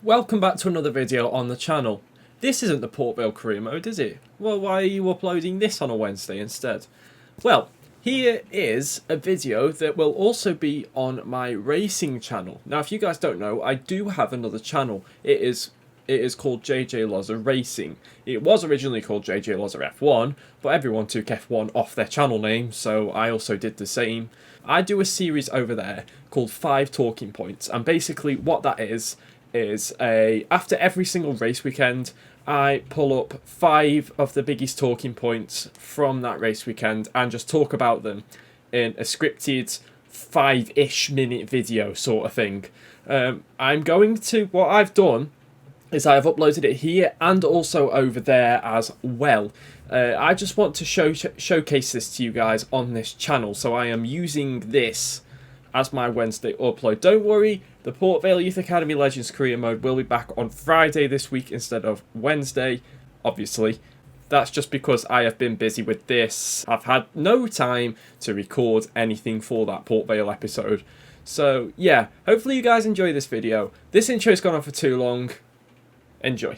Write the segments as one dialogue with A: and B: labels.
A: Welcome back to another video on the channel. This isn't the Port Vale career mode, is it? Well, why are you uploading this on a Wednesday instead? Well, here is a video that will also be on my racing channel. Now, if you guys don't know, I do have another channel. It is called JJ Loza Racing. It was originally called JJ Loza F1, but everyone took F1 off their channel name, so I also did the same. I do a series over there called 5 Talking Points, and basically what that is after every single race weekend, I pull up 5 of the biggest talking points from that race weekend and just talk about them in a scripted 5-ish minute video sort of thing. What I've done is I have uploaded it here and also over there as well. I just want to showcase this to you guys on this channel, so I am using this as my Wednesday upload. Don't worry, the Port Vale Youth Academy Legends Career Mode will be back on Friday this week instead of Wednesday, obviously. That's just because I have been busy with this. I've had no time to record anything for that Port Vale episode. So yeah, hopefully you guys enjoy this video. This intro's gone on for too long. Enjoy.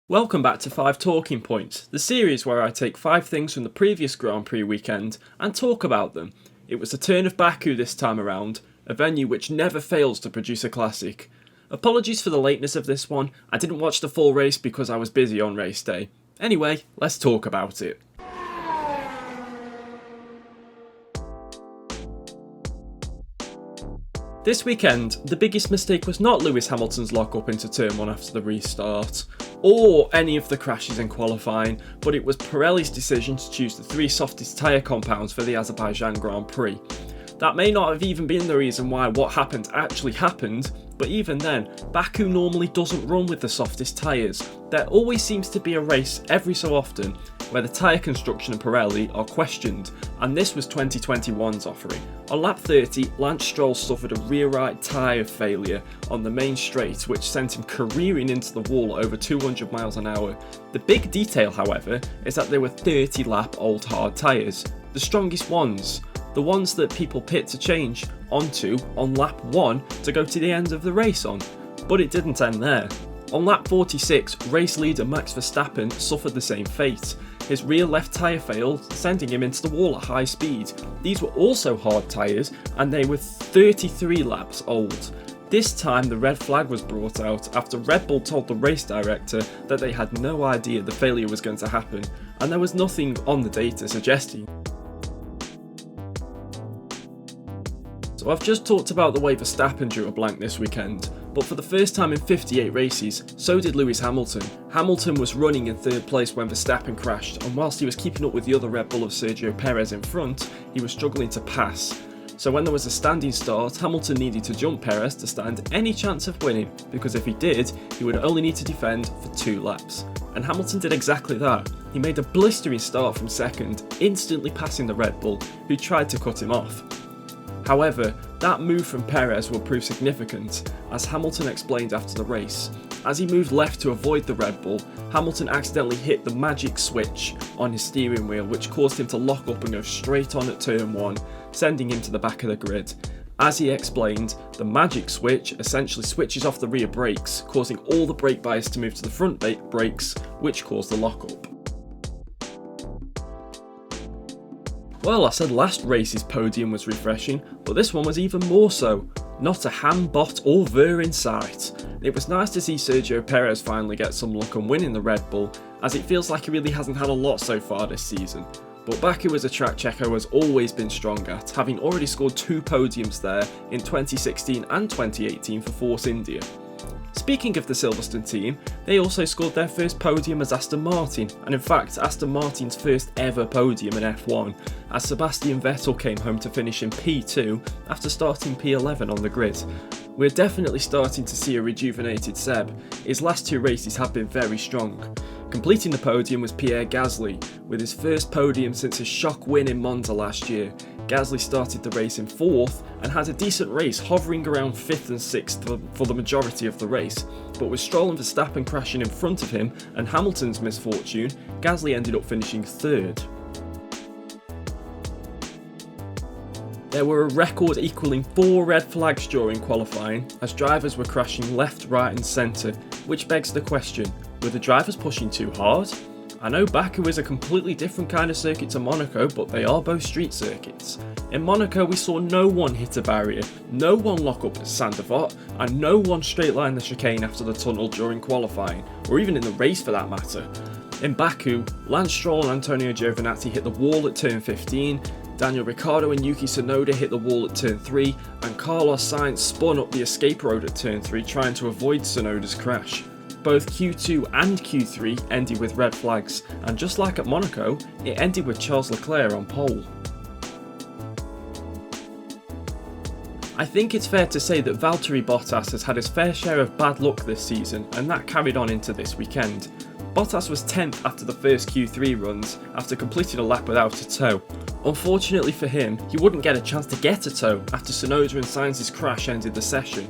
A: Welcome back to 5 Talking Points, the series where I take 5 things from the previous Grand Prix weekend and talk about them. It was the turn of Baku this time around, a venue which never fails to produce a classic. Apologies for the lateness of this one, I didn't watch the full race because I was busy on race day. Anyway, let's talk about it. This weekend, the biggest mistake was not Lewis Hamilton's lock-up into turn 1 after the restart, or any of the crashes in qualifying, but it was Pirelli's decision to choose the 3 softest tyre compounds for the Azerbaijan Grand Prix. That may not have even been the reason why what happened actually happened, but even then, Baku normally doesn't run with the softest tyres. There always seems to be a race every so often where the tyre construction and Pirelli are questioned, and this was 2021's offering. On lap 30, Lance Stroll suffered a rear right tyre failure on the main straight, which sent him careering into the wall over 200 miles an hour. The big detail, however, is that they were 30 lap old hard tyres, the strongest ones. The ones that people pit to change onto on lap 1 to go to the end of the race on. But it didn't end there. On lap 46, race leader Max Verstappen suffered the same fate. His rear left tyre failed, sending him into the wall at high speed. These were also hard tyres, and they were 33 laps old. This time the red flag was brought out after Red Bull told the race director that they had no idea the failure was going to happen, and there was nothing on the data suggesting. So I've just talked about the way Verstappen drew a blank this weekend, but for the first time in 58 races, so did Lewis Hamilton. Hamilton was running in 3rd place when Verstappen crashed, and whilst he was keeping up with the other Red Bull of Sergio Perez in front, he was struggling to pass. So when there was a standing start, Hamilton needed to jump Perez to stand any chance of winning, because if he did, he would only need to defend for 2 laps. And Hamilton did exactly that. He made a blistering start from 2nd, instantly passing the Red Bull, who tried to cut him off. However, that move from Perez will prove significant, as Hamilton explained after the race. As he moved left to avoid the Red Bull, Hamilton accidentally hit the magic switch on his steering wheel, which caused him to lock up and go straight on at turn 1, sending him to the back of the grid. As he explained, the magic switch essentially switches off the rear brakes, causing all the brake bias to move to the front brakes, which caused the lockup. Well, I said last race's podium was refreshing, but this one was even more so. Not a ham, bot or ver in sight. It was nice to see Sergio Perez finally get some luck and win in the Red Bull, as it feels like he really hasn't had a lot so far this season. But Baku is a track Checo has always been strong at, having already scored 2 podiums there in 2016 and 2018 for Force India. Speaking of the Silverstone team, they also scored their first podium as Aston Martin, and in fact Aston Martin's first ever podium in F1, as Sebastian Vettel came home to finish in P2 after starting P11 on the grid. We're definitely starting to see a rejuvenated Seb. His last 2 races have been very strong. Completing the podium was Pierre Gasly, with his first podium since his shock win in Monza last year. Gasly started the race in 4th and had a decent race, hovering around 5th and 6th for the majority of the race, but with Stroll and Verstappen crashing in front of him and Hamilton's misfortune, Gasly ended up finishing 3rd. There were a record equalling 4 red flags during qualifying, as drivers were crashing left, right and centre, which begs the question, were the drivers pushing too hard? I know Baku is a completely different kind of circuit to Monaco, but they are both street circuits. In Monaco we saw no one hit a barrier, no one lock up at Saint-Devote, and no one straight line the chicane after the tunnel during qualifying, or even in the race for that matter. In Baku, Lance Stroll and Antonio Giovinazzi hit the wall at turn 15, Daniel Ricciardo and Yuki Tsunoda hit the wall at turn 3, and Carlos Sainz spun up the escape road at turn 3 trying to avoid Tsunoda's crash. Both Q2 and Q3 ended with red flags, and just like at Monaco, it ended with Charles Leclerc on pole. I think it's fair to say that Valtteri Bottas has had his fair share of bad luck this season, and that carried on into this weekend. Bottas was 10th after the first Q3 runs, after completing a lap without a tow. Unfortunately for him, he wouldn't get a chance to get a tow after Tsunoda and Sainz's crash ended the session.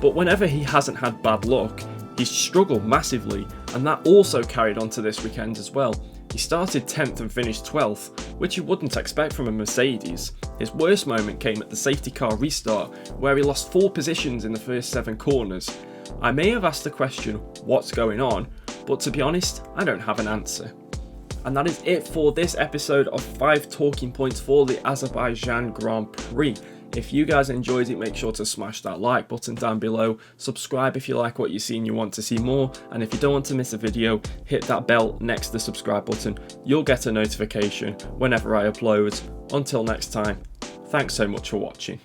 A: But whenever he hasn't had bad luck, he's struggled massively, and that also carried on to this weekend as well. He started 10th and finished 12th, which you wouldn't expect from a Mercedes. His worst moment came at the safety car restart, where he lost 4 positions in the first 7 corners. I may have asked the question, what's going on? But to be honest, I don't have an answer. And that is it for this episode of 5 talking points for the Azerbaijan Grand Prix. If you guys enjoyed it, make sure to smash that like button down below, subscribe if you like what you see and you want to see more, and if you don't want to miss a video, hit that bell next to the subscribe button. You'll get a notification whenever I upload. Until next time, thanks so much for watching.